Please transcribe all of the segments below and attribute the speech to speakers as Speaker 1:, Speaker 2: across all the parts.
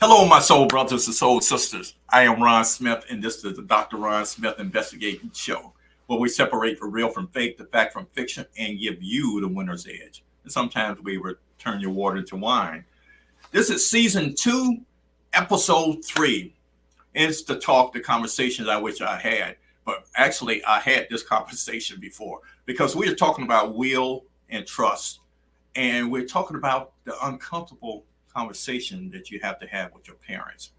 Speaker 1: Hello, my soul brothers and soul sisters. I am Ron Smith, and this is the Dr. Ron Smith Investigating Show, where we separate the real from fake, the fact from fiction, and give you the winner's edge. And sometimes we turn your water into wine. This is season 2, episode 3. And it's the conversations I wish I had. But actually, I had this conversation before because we are talking about will and trust. And we're talking about the uncomfortable conversation that you have to have with your parents.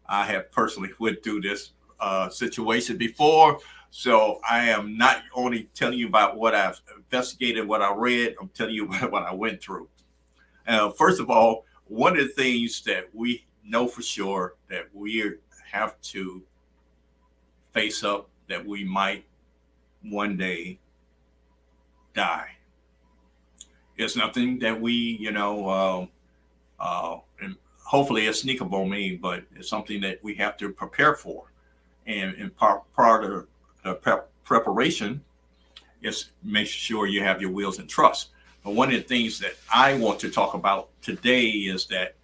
Speaker 1: I have personally went through this situation before, so I am not only telling you about what I've investigated, what I read. I'm telling you what I went through. First of all, one of the things that we know for sure that we have to face up that we might one day die. It's nothing that and hopefully it's sneak up on me, but it's something that we have to prepare for. And part of the preparation is make sure you have your wills and trust. But one of the things that I want to talk about today is that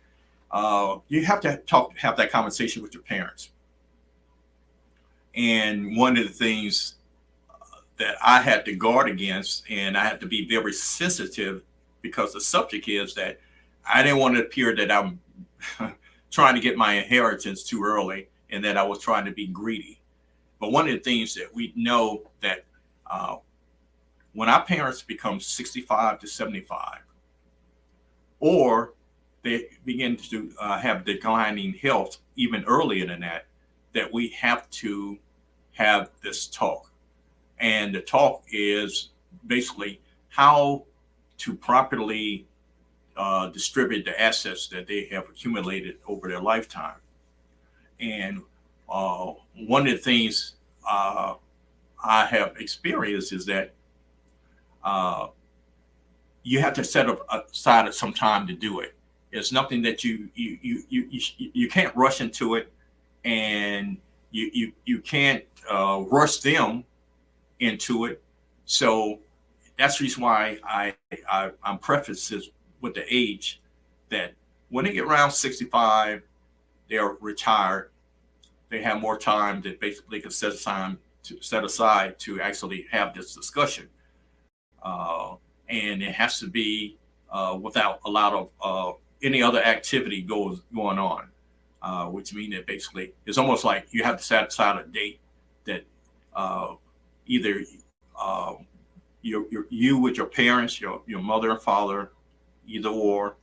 Speaker 1: you have to have that conversation with your parents. And one of the things that I had to guard against, and I had to be very sensitive because the subject is that I didn't want to appear that I'm trying to get my inheritance too early and that I was trying to be greedy. But one of the things that we know that when our parents become 65 to 75, or they begin to have declining health even earlier than that, that we have to have this talk. And the talk is basically how to properly distribute the assets that they have accumulated over their lifetime. And one of the things I have experienced is that you have to set aside some time to do it. It's nothing that you can't rush into it, and you can't rush them into it. So that's the reason why I'm prefaces with the age that when they get around 65, they're retired. They have more time that basically can set aside to actually have this discussion. And it has to be without a lot of any other activity going on, which means that basically it's almost like you have to set aside a date that either you with your parents, your mother and father, either or,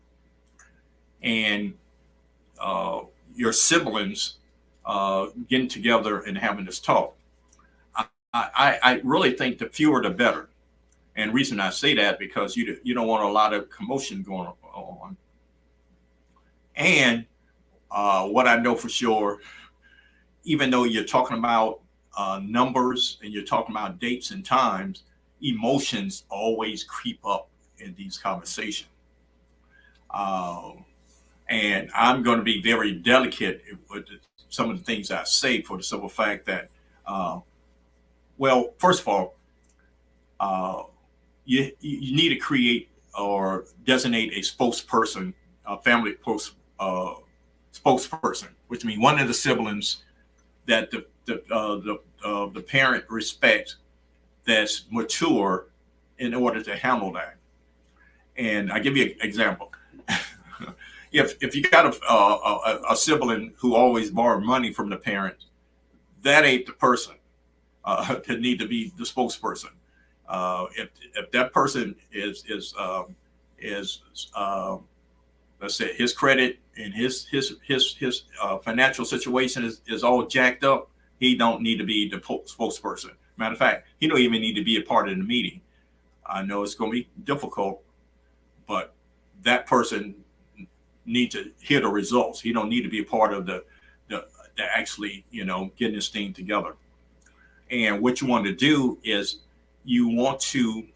Speaker 1: and your siblings getting together and having this talk. I really think the fewer the better. And the reason I say that because you don't want a lot of commotion going on. And what I know for sure, even though you're talking about numbers and you're talking about dates and times, emotions always creep up in these conversations. And I'm going to be very delicate with some of the things I say for the simple fact that, well, first of all, you need to create or designate a spokesperson, a family spokesperson, which means one of the siblings that the parent respects that's mature in order to handle that. And I give you an example. If you got a sibling who always borrowed money from the parent, that ain't the person that need to be the spokesperson. If that person is let's say his credit and his financial situation is all jacked up, he don't need to be the spokesperson. Matter of fact, he don't even need to be a part of the meeting. I know it's going to be difficult, but that person need to hear the results. He don't need to be a part of the actually, getting this thing together. And what you want to do is you want to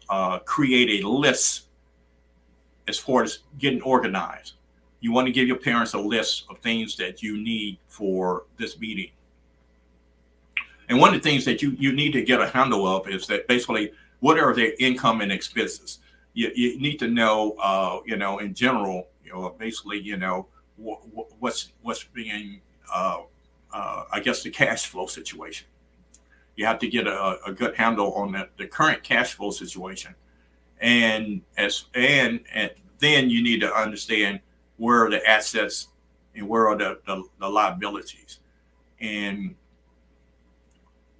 Speaker 1: create a list as far as getting organized. You want to give your parents a list of things that you need for this meeting. And one of the things that you need to get a handle of is that basically what are their income and expenses. You need to know, in general, basically, what's being, I guess, the cash flow situation. You have to get a good handle on the current cash flow situation, and then you need to understand where are the assets and where are the liabilities, and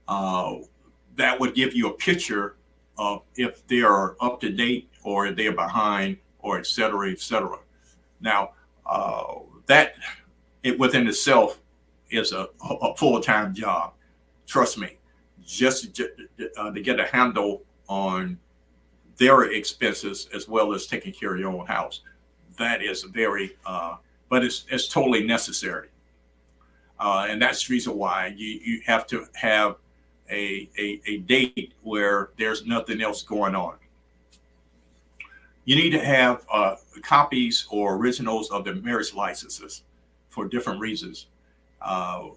Speaker 1: that would give you a picture of if they are up to date or if they're behind, or et cetera, et cetera. Now, that it within itself is a full-time job. Trust me, just to get a handle on their expenses as well as taking care of your own house. That is very, but it's totally necessary. And that's the reason why you have to have a date where there's nothing else going on. You need to have copies or originals of the marriage licenses for different reasons. And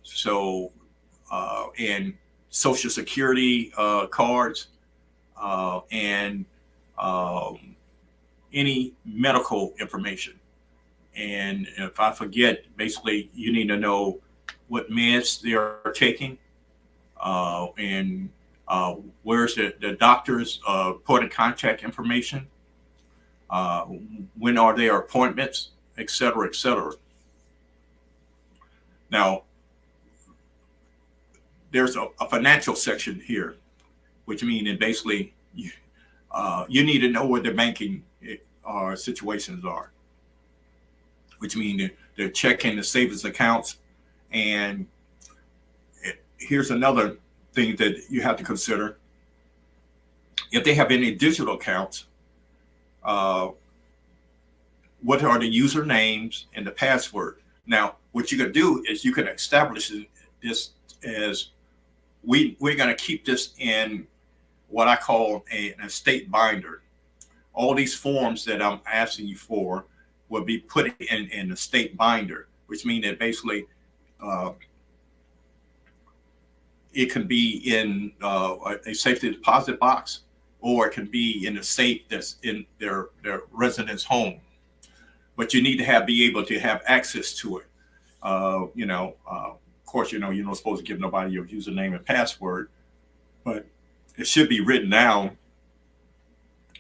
Speaker 1: Social Security cards, and any medical information. And if I forget, basically, you need to know what meds they are taking, and where's the doctor's point of contact information, when are their appointments, et cetera, et cetera. Now, there's a financial section here, which means that basically you need to know what the banking situations are, which means the checking, the savings accounts. And here's another thing that you have to consider. If they have any digital accounts, what are the usernames and the password? Now, what you can do is you can establish this as we're going to keep this in what I call an estate binder. All these forms that I'm asking you for will be put in an estate binder, which means that basically it can be in a safety deposit box, or it can be in a safe that's in their residence home. But you need to be able to have access to it. Of course, you're not supposed to give nobody your username and password, but it should be written down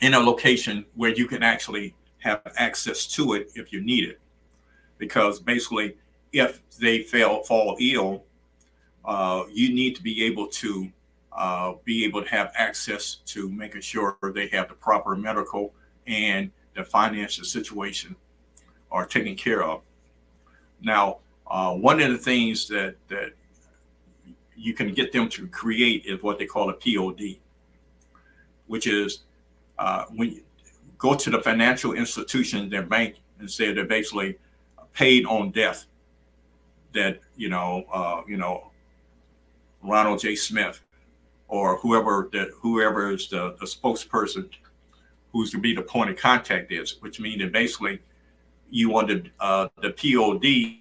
Speaker 1: in a location where you can actually have access to it if you need it. Because basically, if they fall ill, you need to be able to have access to making sure they have the proper medical and the financial situation are taken care of. Now, one of the things that you can get them to create is what they call a POD, which is when you go to the financial institution, their bank, and say they're basically paid on death. That Ronald J. Smith or whoever is the spokesperson who's to be the point of contact is, which means that basically you want the POD.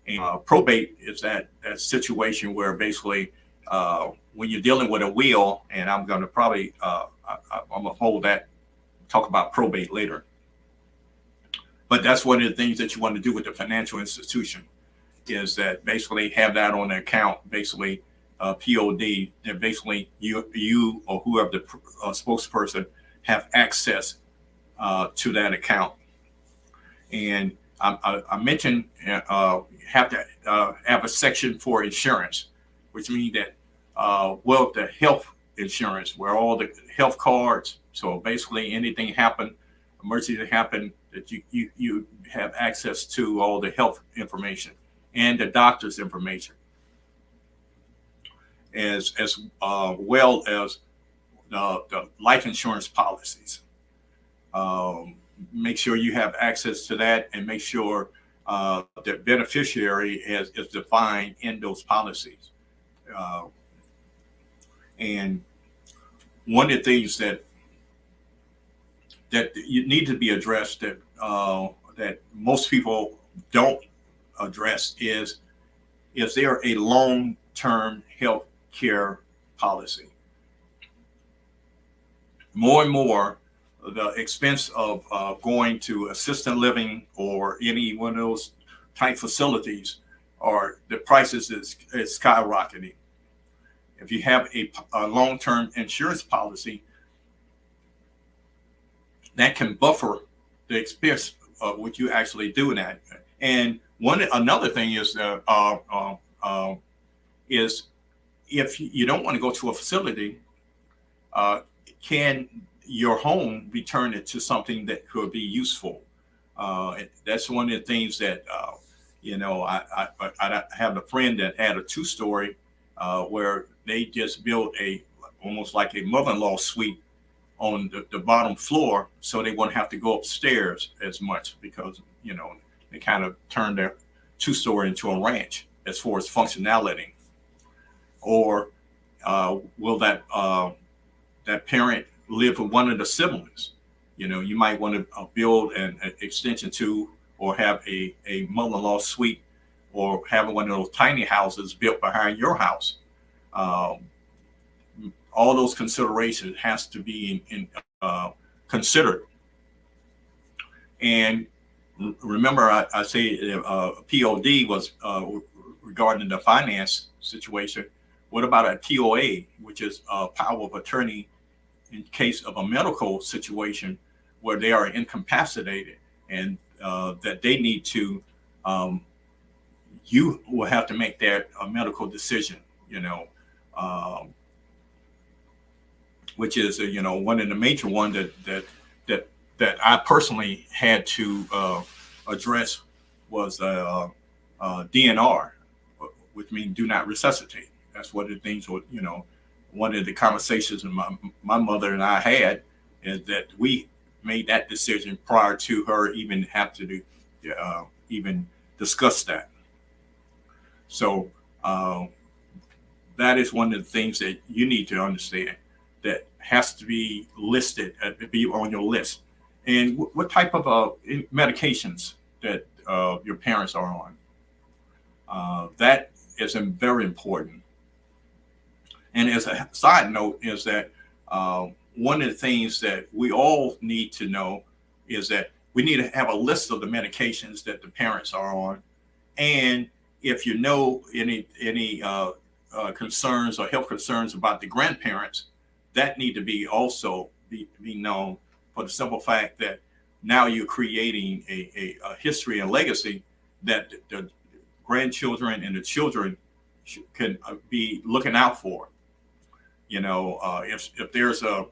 Speaker 1: And probate is that situation where basically when you're dealing with a will, and I'm going to probably I'm going to talk about probate later. But that's one of the things that you want to do with the financial institution is that basically have that on the account, basically POD, that basically you or whoever the spokesperson have access to that account. And I mentioned have to have a section for insurance, which means that the health insurance, where all the health cards. So basically, anything happen, emergency happen, that you have access to all the health information and the doctor's information, as well as the life insurance policies. Make sure you have access to that, and make sure the beneficiary is defined in those policies. And one of the things that you need to be addressed that most people don't address is there a long-term health care policy? More and more, the expense of going to assisted living or any one of those type facilities, or the prices is skyrocketing. If you have a long-term insurance policy, that can buffer the expense of what you actually do that. And another thing is if you don't want to go to a facility, can your home be turned into something that could be useful? That's one of the things that I have a friend that had a 2-story where they just built almost like a mother-in-law suite on the bottom floor, so they wouldn't have to go upstairs as much, because they kind of turned their 2-story into a ranch as far as functionality. Or will that parent live with one of the siblings? You might want to build an extension to, or have a mother-in-law suite, or have one of those tiny houses built behind your house. All those considerations has to be considered. And remember, I say POD was regarding the finance situation. What about a TOA, which is a power of attorney in case of a medical situation where they are incapacitated, and that they need to, you will have to make that a medical decision, which is one of the major ones that I personally had to address was DNR, which means do not resuscitate. That's one of the things. One of the conversations my mother and I had is that we made that decision prior to her even have to even discuss that. So that is one of the things that you need to understand, that has to be listed, be on your list. And what type of medications that your parents are on. That is very important. And as a side note is that one of the things that we all need to know is that we need to have a list of the medications that the parents are on. And if you know any concerns or health concerns about the grandparents, that need to be also be known, for the simple fact that now you're creating a history and legacy that the grandchildren and the children can be looking out for. If there's a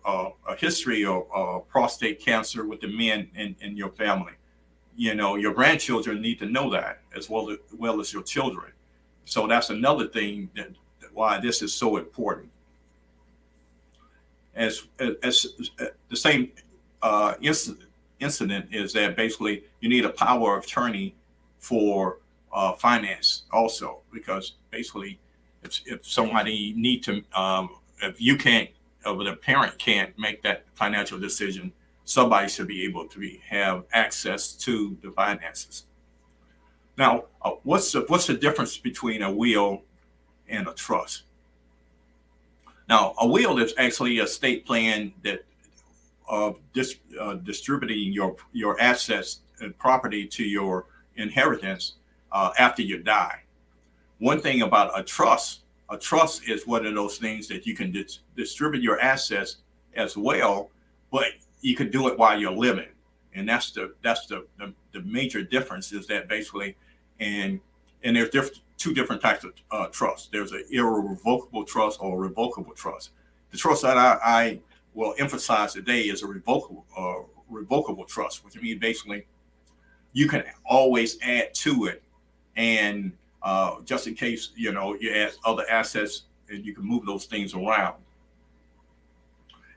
Speaker 1: history of prostate cancer with the men in your family, your grandchildren need to know that as well as your children. So that's another thing that why this is so important. As the same incident is that basically you need a power of attorney for finance also, because basically if somebody need to if you can't, or the parent can't make that financial decision, somebody should be able to have access to the finances. Now, what's the difference between a will and a trust? Now, a will is actually a estate plan that distributing your assets and property to your inheritance after you die. One thing about a trust is one of those things that you can distribute your assets as well, but you can do it while you're living. And that's the major difference, is that basically, and there's two different types of trust. There's an irrevocable trust or a revocable trust. The trust that I will emphasize today is a revocable trust, which means basically you can always add to it, and just in case, you add other assets, and you can move those things around.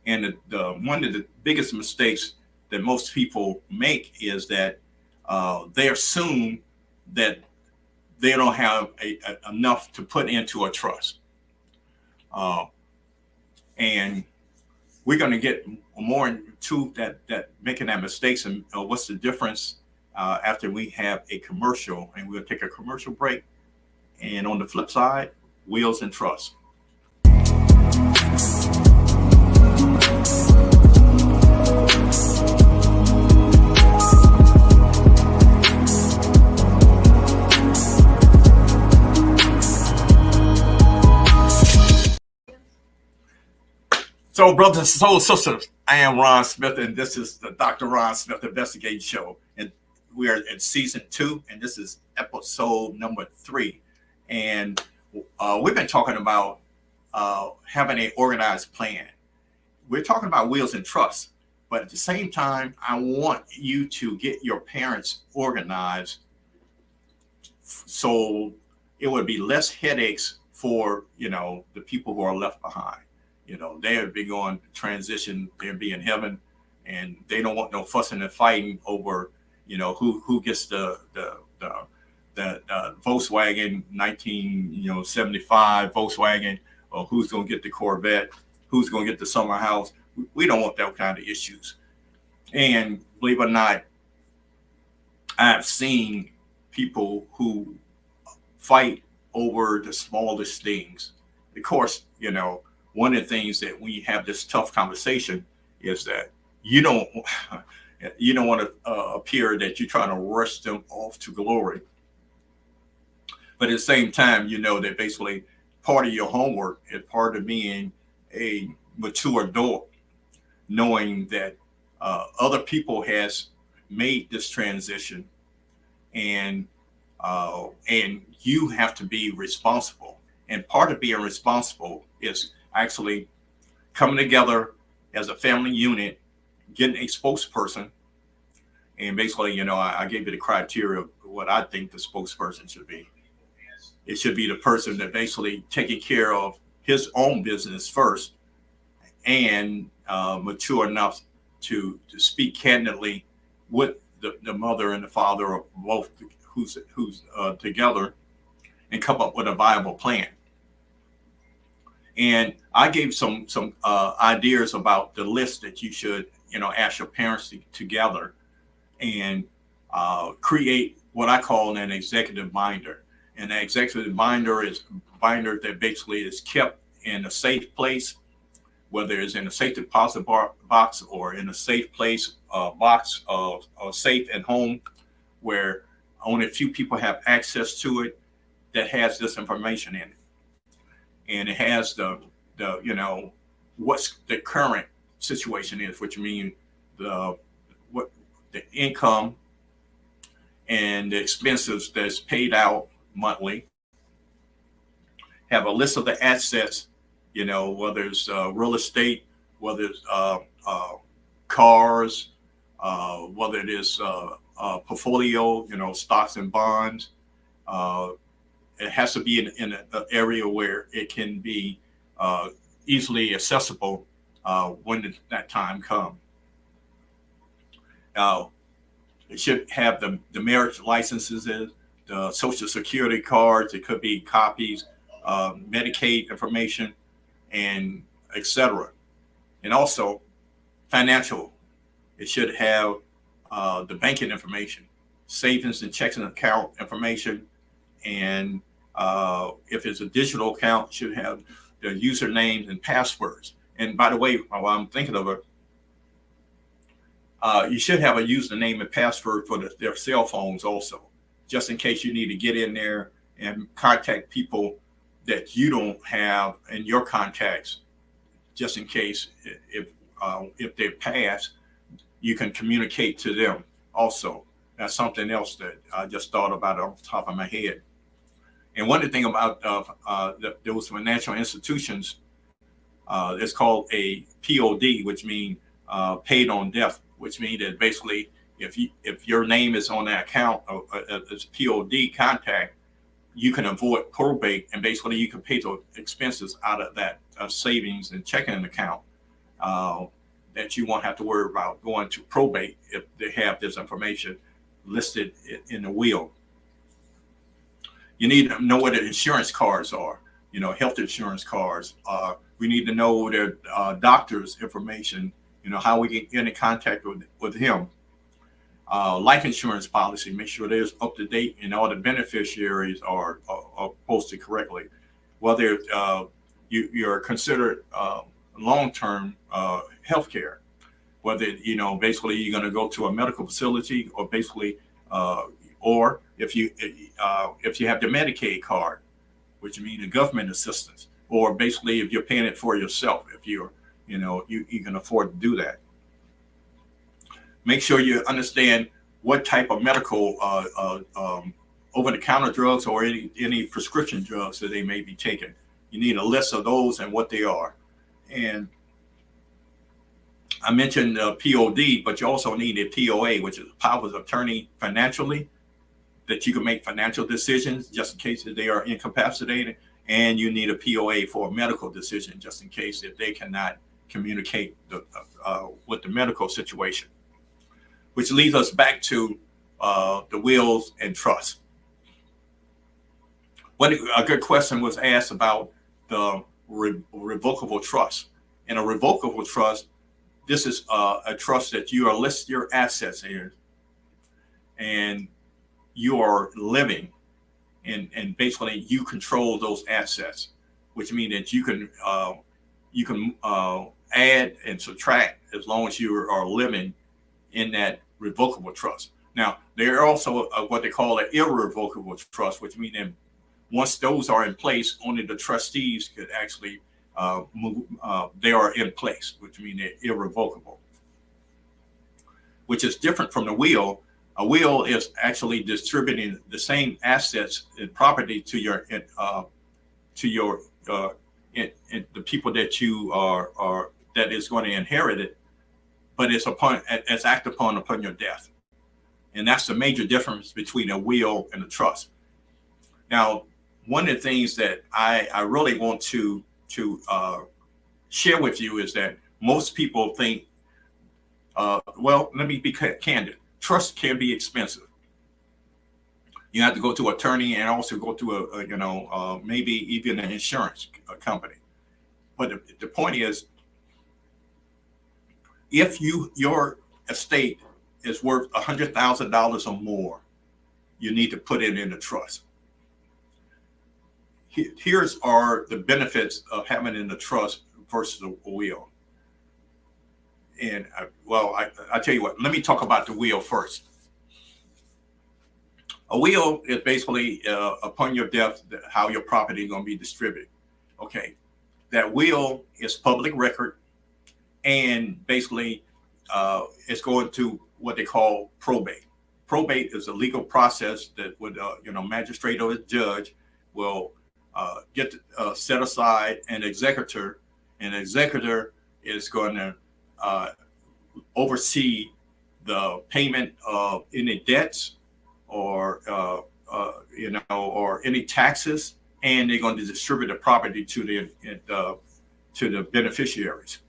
Speaker 1: And the one of the biggest mistakes that most people make is that they assume that they don't have enough to put into a trust. And we're going to get more into that making that mistakes and what's the difference after we have a commercial, and we'll take a commercial break. And on the flip side, wills and trust. So, brothers and soul sisters, I am Ron Smith, and this is the Dr. Ron Smith Investigating Show. And we are in season 2, and this is episode number 3. And we've been talking about having an organized plan. We're talking about wills and trusts, but at the same time, I want you to get your parents organized so it would be less headaches for, the people who are left behind. They would be going to transition, they'd be in heaven, and they don't want no fussing and fighting over, who gets the Volkswagen 1975 Volkswagen, or who's going to get the Corvette, who's going to get the summer house. We don't want that kind of issues. And believe it or not, I've seen people who fight over the smallest things. Of course, one of the things that we have this tough conversation is that you don't want to appear that you're trying to rush them off to glory. But at the same time, that basically part of your homework is part of being a mature adult, knowing that other people has made this transition, and you have to be responsible. And part of being responsible is actually coming together as a family unit, getting a spokesperson. And basically, I gave you the criteria of what I think the spokesperson should be. It should be the person that basically taking care of his own business first, and mature enough to speak candidly with the mother and the father, or both who's together, and come up with a viable plan. And I gave some ideas about the list that you should ask your parents to gather and create what I call an executive binder. And the executive binder is a binder that basically is kept in a safe place, whether it's in a safe deposit box or in a safe place, box of safe at home, where only a few people have access to it, that has this information in it. And it has the what's the current situation is, which means what the income and the expenses that's paid out monthly. Have a list of the assets, whether it's real estate, whether it's cars, whether it is portfolio, stocks and bonds. It has to be in an area where it can be easily accessible when that time comes. It should have the marriage licenses, the social security cards. It could be copies, Medicaid information, and etc. And also financial. It should have the banking information, savings and checking account information, and if it's a digital account, it should have the usernames and passwords. And by the way, while I'm thinking of it, you should have a username and password for their cell phones also, just in case you need to get in there and contact people that you don't have in your contacts, just in case if they pass, you can communicate to them also. That's something else that I just thought about off the top of my head. And one of the things about those financial institutions, it's called a POD, which means paid on death, which means that basically if your name is on that account as POD contact, you can avoid probate, and basically you can pay the expenses out of that savings and checking account that you won't have to worry about going to probate if they have this information listed in the will. You need to know what the insurance cards are, health insurance cards. We need to know their doctor's information, how we can get in contact with him. Life insurance policy, make sure they're up to date and all the beneficiaries are posted correctly. Whether you're considered long-term health care, whether, basically you're going to go to a medical facility, or basically, or if you have the Medicaid card, which means the government assistance, or basically if you're paying it for yourself, if you're you can afford to do that. Make sure you understand what type of medical over-the-counter drugs or any prescription drugs that they may be taking. You need a list of those and what they are. And I mentioned POD, but you also need a POA, which is a power of attorney financially, that you can make financial decisions just in case that they are incapacitated. And you need a POA for a medical decision just in case if they cannot communicate with the medical situation. Which leads us back to the wills and trusts. A good question was asked about the revocable trust. In a revocable trust, this is a trust that you are list your assets in, and you are living, and basically you control those assets, which means that you can add and subtract as long as you are living in that revocable trust. Now, there are also what they call an irrevocable trust, which means that once those are in place, only the trustees could actually move. They are in place, which means they're irrevocable, which is different from the will. A will is actually distributing the same assets and property to the people that you are that is going to inherit it, but it's acted upon your death. And that's the major difference between a will and a trust. Now, one of the things that I really want to share with you is that most people think, well, let me be candid. Trust can be expensive. You have to go to an attorney and also go to maybe even an insurance company. But the point is, if your estate is worth $100,000 or more, you need to put it in a trust. Here's are the benefits of having it in a trust versus a will. And I tell you what, let me talk about the will first. A will is basically upon your death, how your property is going to be distributed. Okay, that will is public record, and basically it's going to what they call probate. Probate is a legal process that would, magistrate or a judge will get set aside an executor, and the executor is going to oversee the payment of any debts or any taxes, and they're going to distribute the property to the beneficiaries.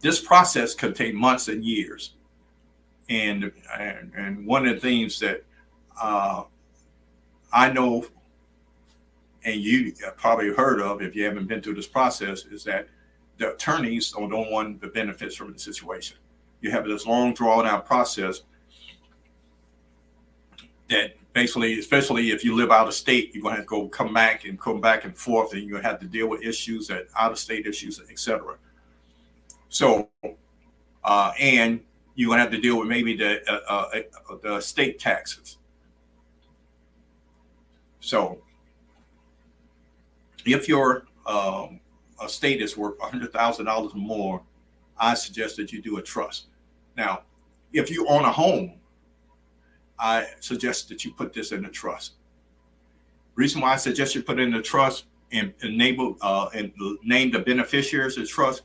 Speaker 1: This process can take months and years, and one of the things that I know, and you probably heard of if you haven't been through this process, is that the attorneys don't want the benefits from the situation. You have this long drawn out process that basically, especially if you live out of state, you're going to have to come back and forth, and you're going to have to deal with issues that out of state issues, etc. So, and you're going to have to deal with maybe the state taxes. So, if your estate is worth $100,000 or more, I suggest that you do a trust. Now, if you own a home, I suggest that you put this in a trust. Reason why I suggest you put it in a trust and enable and name the beneficiaries of trust.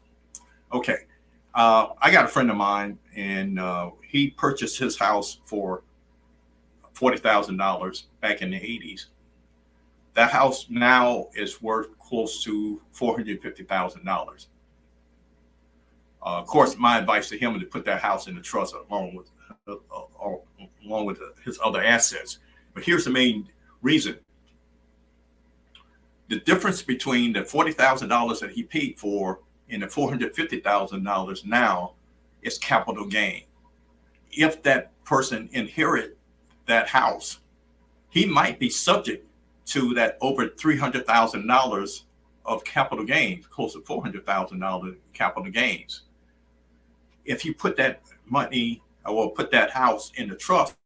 Speaker 1: Okay, I got a friend of mine, and he purchased his house for $40,000 back in the 80s. That house now is worth close to $450,000. Of course, my advice to him is to put that house in the trust along with his other assets. But here's the main reason. The difference between the $40,000 that he paid for and the $450,000 now is capital gain. If that person inherit that house, he might be subject to that over $300,000 of capital gains, close to $400,000 capital gains. If you put that money or put that house in the trust,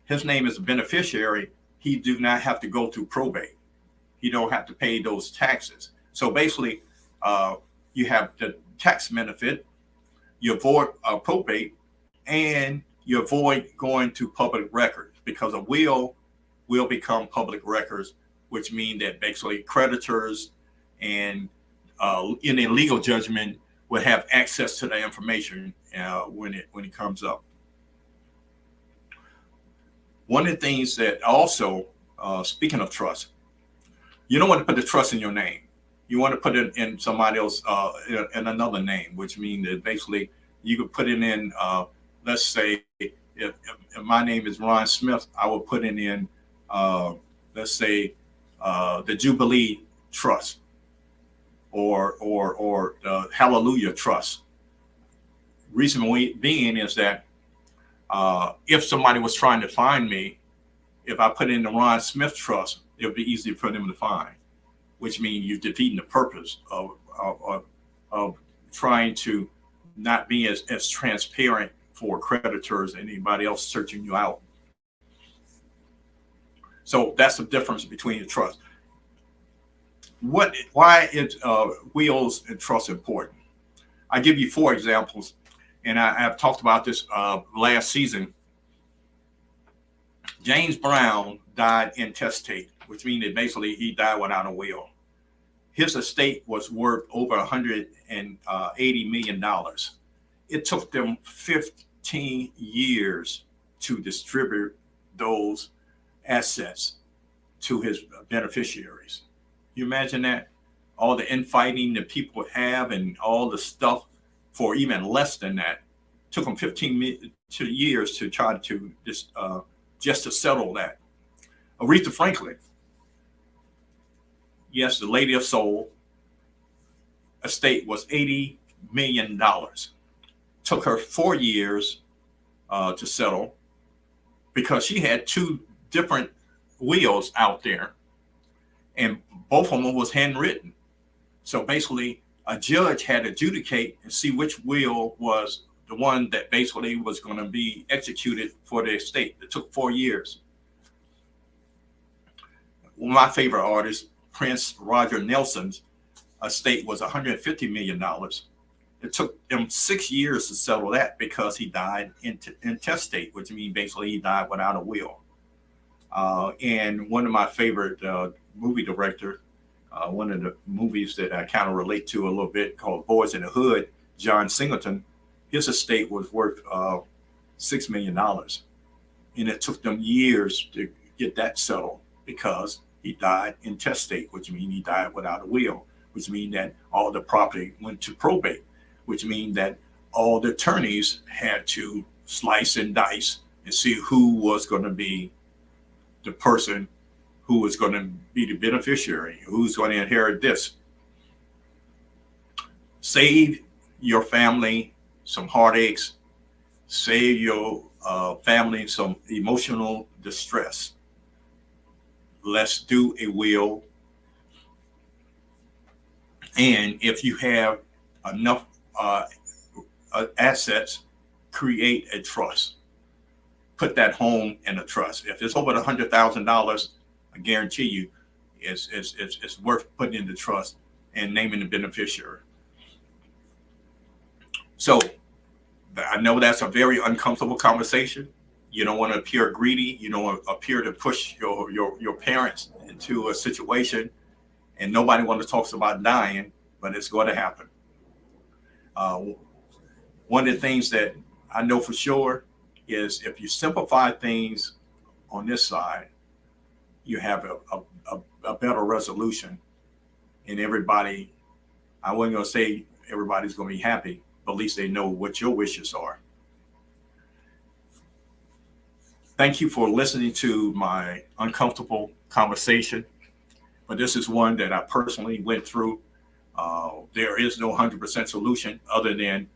Speaker 1: his name is a beneficiary. He do not have to go through probate. He don't have to pay those taxes. So basically, you have the tax benefit, you avoid probate, and you avoid going to public records, because a will become public records, which mean that basically creditors and in a legal judgment will have access to the information when it comes up. One of the things that also, speaking of trust, you don't want to put the trust in your name. You want to put it in somebody else, in another name, which means that basically you could put it in, let's say, if my name is Ron Smith, I will put it in, let's say, the Jubilee Trust or the Hallelujah Trust. Reason being is that if somebody was trying to find me, if I put in the Ron Smith Trust, it would be easy for them to find, which means you're defeating the purpose of trying to not be as transparent for creditors and anybody else searching you out. So that's the difference between the trust. Why is wills and trust important? I give you 4 examples, and I have talked about this last season. James Brown died intestate, which means that basically he died without a will. His estate was worth over $180 million. It took them 15 years to distribute those assets to his beneficiaries. You imagine that? All the infighting that people have and all the stuff for even less than that. Took them 15 years to try to just to settle that. Aretha Franklin, yes, the Lady of Soul, estate was $80 million. Took her 4 years to settle because she had 2 different wills out there, and both of them was handwritten. So basically, a judge had to adjudicate and see which will was the one that basically was going to be executed for the estate. It took 4 years. One of my favorite artists, Prince Roger Nelson's estate was $150 million. It took him 6 years to settle that because he died intestate, which means basically he died without a will. And one of my favorite movie directors, one of the movies that I kind of relate to a little bit, called Boys in the Hood, John Singleton, his estate was worth $6 million. And it took them years to get that settled because he died intestate, which means he died without a will, which means that all the property went to probate, which means that all the attorneys had to slice and dice and see who was going to be the person who was going to be the beneficiary, who's going to inherit this. Save your family some heartaches, save your family some emotional distress. Let's do a will. And if you have enough assets, create a trust. Put that home in a trust. If it's over $100,000, I guarantee you it's worth putting in the trust and naming the beneficiary. So I know that's a very uncomfortable conversation. You don't want to appear greedy. You don't want to appear to push your parents into a situation, and nobody wants to talk about dying, but it's going to happen. One of the things that I know for sure is if you simplify things on this side, you have a better resolution, and everybody, I wasn't going to say everybody's going to be happy, but at least they know what your wishes are. Thank you for listening to my uncomfortable conversation, but this is one that I personally went through. There is no 100% solution other than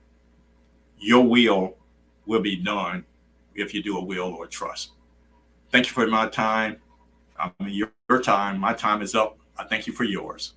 Speaker 1: your will be done if you do a will or a trust. Thank you for my time. I mean, your time. My time is up. I thank you for yours.